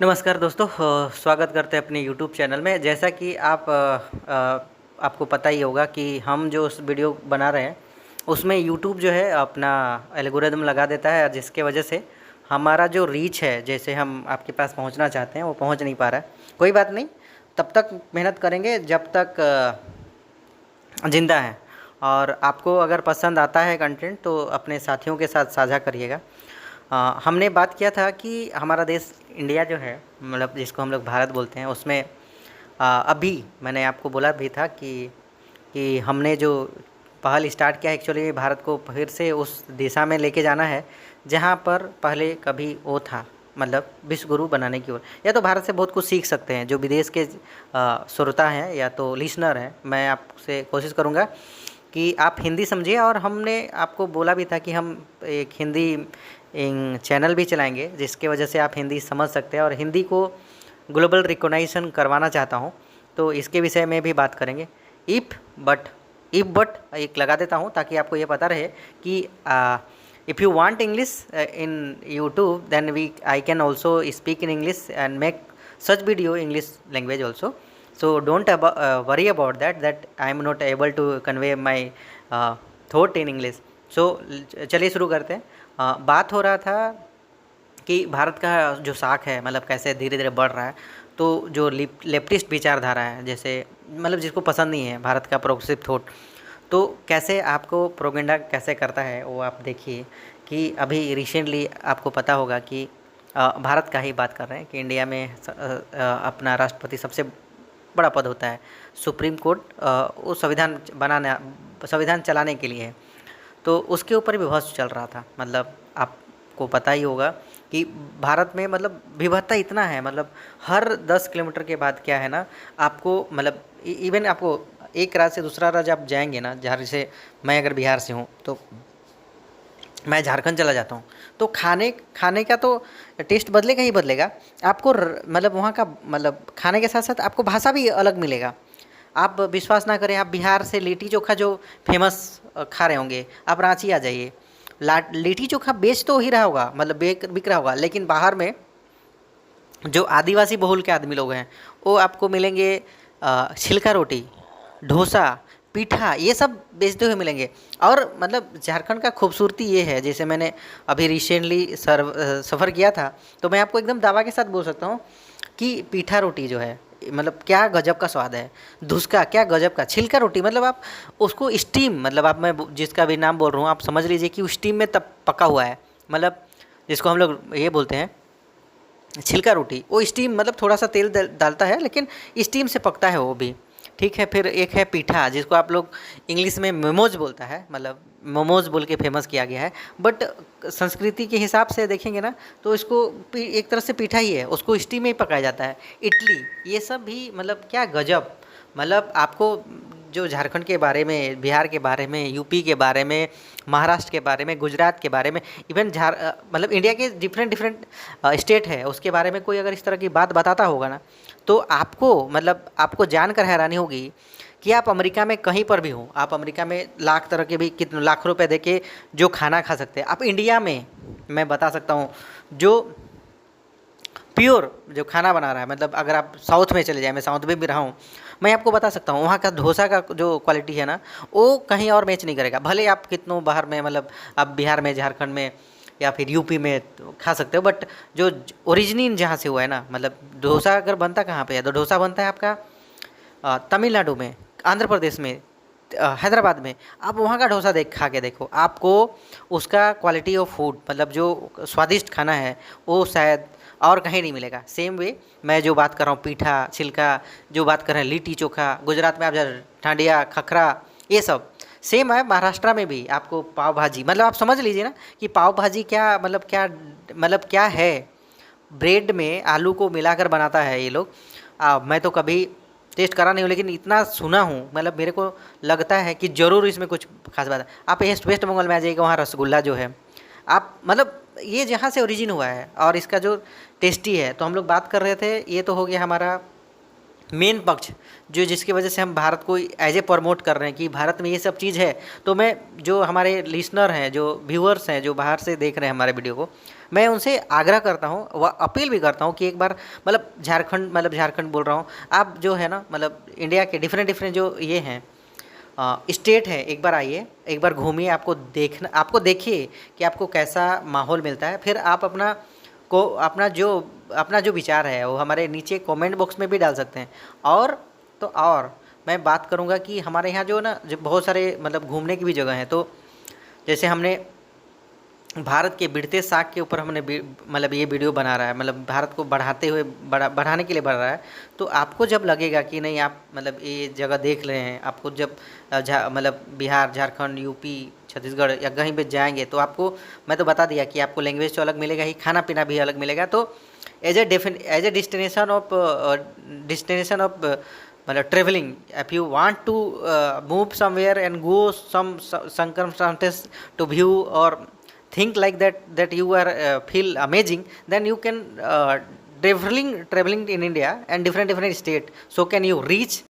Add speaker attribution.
Speaker 1: नमस्कार दोस्तों, स्वागत करते हैं अपने यूट्यूब चैनल में। जैसा कि आपको पता ही होगा कि हम जो उस वीडियो बना रहे हैं उसमें यूट्यूब जो है अपना एल्गोरिदम लगा देता है, जिसके वजह से हमारा जो रीच है, जैसे हम आपके पास पहुंचना चाहते हैं, वो पहुंच नहीं पा रहा है। कोई बात नहीं, तब तक मेहनत करेंगे जब तक ज़िंदा है। और आपको अगर पसंद आता है कंटेंट तो अपने साथियों के साथ साझा करिएगा। हमने बात किया था कि हमारा देश इंडिया जो है, मतलब जिसको हम लोग भारत बोलते हैं, उसमें अभी मैंने आपको बोला भी था कि हमने जो पहल स्टार्ट किया है, एक्चुअली भारत को फिर से उस दिशा में लेके जाना है जहाँ पर पहले कभी वो था, मतलब विश्व गुरु बनाने की ओर। या तो भारत से बहुत कुछ सीख सकते हैं जो विदेश के श्रोता हैं या तो लिसनर हैं। मैं आपसे कोशिश करूँगा कि आप हिंदी समझिए, और हमने आपको बोला भी था कि हम एक हिंदी चैनल भी चलाएंगे जिसके वजह से आप हिंदी समझ सकते हैं, और हिंदी को ग्लोबल रिकॉग्निशन करवाना चाहता हूं, तो इसके विषय में भी बात करेंगे। इफ़ बट एक लगा देता हूं ताकि आपको ये पता रहे कि if you want English in YouTube then we I can also speak in English and make such video English language also. So don't worry about that I am not able to convey my thought in English. So चलिए शुरू करते हैं। बात हो रहा था कि भारत का जो साख है, मतलब कैसे धीरे धीरे बढ़ रहा है। तो जो लेफ्टिस्ट विचारधारा है, जैसे मतलब जिसको पसंद नहीं है भारत का प्रोग्रेसिव थॉट, तो कैसे आपको प्रोपेगेंडा कैसे करता है वो आप देखिए। कि अभी रिसेंटली आपको पता होगा कि भारत का ही बात कर रहे हैं कि इंडिया में अपना राष्ट्रपति सबसे बड़ा पद होता है। सुप्रीम कोर्ट वो संविधान चलाने के लिए है, तो उसके ऊपर भी बहस चल रहा था। मतलब आपको पता ही होगा कि भारत में मतलब विविधता इतना है, मतलब हर 10 किलोमीटर के बाद क्या है ना, आपको मतलब इवन आपको एक राज्य से दूसरा राज्य आप जाएंगे ना, जहाँ से मैं अगर बिहार से हूँ तो मैं झारखंड चला जाता हूँ, तो खाने का तो टेस्ट बदलेगा ही बदलेगा। आपको मतलब वहाँ का मतलब खाने के साथ साथ आपको भाषा भी अलग मिलेगा। आप विश्वास ना करें, आप बिहार से लिट्टी चोखा जो फेमस खा रहे होंगे, आप रांची आ जाइए, लिट्टी चोखा बेच तो ही रहा होगा, मतलब बिक रहा होगा, लेकिन बाहर में जो आदिवासी बहुल के आदमी लोग हैं वो आपको मिलेंगे छिलका रोटी, डोसा, पीठा, ये सब बेचते हुए मिलेंगे। और मतलब झारखंड का खूबसूरती ये है, जैसे मैंने अभी रिसेंटली सफ़र किया था, तो मैं आपको एकदम दावा के साथ बोल सकता हूँ कि पीठा रोटी जो है, मतलब क्या गजब का स्वाद है। धुसका क्या गजब का, छिलका रोटी, मतलब आप उसको स्टीम, मतलब आप मैं जिसका भी नाम बोल रहा हूँ आप समझ लीजिए कि वो स्टीम में तब पका हुआ है। मतलब जिसको हम लोग ये बोलते हैं छिलका रोटी, वो स्टीम, मतलब थोड़ा सा तेल डालता है लेकिन स्टीम से पकता है वो भी। ठीक है, फिर एक है पीठा, जिसको आप लोग इंग्लिश में मोमोज बोलता है, मतलब मोमोज बोल के फेमस किया गया है, बट संस्कृति के हिसाब से देखेंगे ना तो इसको एक तरह से पीठा ही है, उसको स्टीम में ही पकाया जाता है। इडली, ये सब भी मतलब क्या गजब। मतलब आपको जो झारखंड के बारे में, बिहार के बारे में, यूपी के बारे में, महाराष्ट्र के बारे में, गुजरात के बारे में, इवन मतलब इंडिया के डिफरेंट स्टेट है, उसके बारे में कोई अगर इस तरह की बात बताता होगा ना, तो आपको जानकर हैरानी होगी कि आप अमेरिका में कहीं पर भी हो, आप अमेरिका में लाख तरह के भी कितने लाख रुपए देके जो खाना खा सकते हैं, आप इंडिया में मैं बता सकता हूँ जो प्योर जो खाना बना रहा है, मतलब अगर आप साउथ में चले जाए, मैं साउथ में भी रहा हूँ, मैं आपको बता सकता हूँ वहाँ का डोसा का जो क्वालिटी है ना, वो कहीं और मैच नहीं करेगा। भले आप कितनों बाहर में, मतलब आप बिहार में, झारखंड में या फिर यूपी में तो खा सकते हो, बट जो ओरिजिन जहाँ से हुआ है ना, मतलब डोसा अगर बनता कहाँ पे है, तो डोसा बनता है आपका तमिलनाडु में, आंध्र प्रदेश में, हैदराबाद में। आप वहाँ का डोसा खा के देखो, आपको उसका क्वालिटी ऑफ फूड, मतलब जो स्वादिष्ट खाना है वो शायद और कहीं नहीं मिलेगा। सेम वे मैं जो बात कर रहा हूँ पीठा, छिलका, जो बात कर रहे हैं लिट्टी चोखा, गुजरात में आप ठांडिया, खखरा, ये सब सेम है। महाराष्ट्र में भी आपको पाव भाजी, मतलब आप समझ लीजिए ना कि पाव भाजी क्या है, ब्रेड में आलू को मिलाकर बनाता है ये लोग। मैं तो कभी टेस्ट करा नहीं हूँ, लेकिन इतना सुना हूँ, मतलब मेरे को लगता है कि ज़रूर इसमें कुछ खास बात है। आप वेस्ट बंगाल में आ जाइएगा, वहाँ रसगुल्ला जो है, आप मतलब ये जहाँ से ओरिजिन हुआ है और इसका जो टेस्टी है। तो हम लोग बात कर रहे थे, ये तो हो गया हमारा मेन पक्ष जो जिसकी वजह से हम भारत को एज ए प्रमोट कर रहे हैं कि भारत में ये सब चीज़ है। तो मैं जो हमारे लिसनर हैं, जो व्यूअर्स हैं, जो बाहर से देख रहे हैं हमारे वीडियो को, मैं उनसे आग्रह करता हूँ व अपील भी करता हूँ कि एक बार झारखंड बोल रहा हूँ, आप जो है ना इंडिया के डिफरेंट जो ये हैं स्टेट है, एक बार आइए, एक बार घूमिए, आपको देखिए कि आपको कैसा माहौल मिलता है। फिर आप अपना जो विचार है वो हमारे नीचे कमेंट बॉक्स में भी डाल सकते हैं। और मैं बात करूँगा कि हमारे यहाँ जो बहुत सारे घूमने की भी जगह हैं। तो जैसे हमने भारत के बढ़ते साख के ऊपर हमने ये वीडियो बना रहा है, भारत को बढ़ाने के लिए बढ़ रहा है। तो आपको जब लगेगा कि नहीं, आप ये जगह देख रहे हैं, आपको जब बिहार, झारखंड, यूपी, छत्तीसगढ़ या कहीं पे जाएंगे तो आपको, मैं तो बता दिया कि आपको लैंग्वेज तो अलग मिलेगा ही, खाना पीना भी अलग मिलेगा। तो as a destination of travelling, if you want to move somewhere and go some circumstances to view or think like that you are feel amazing, then you can traveling in India and different state, so can you reach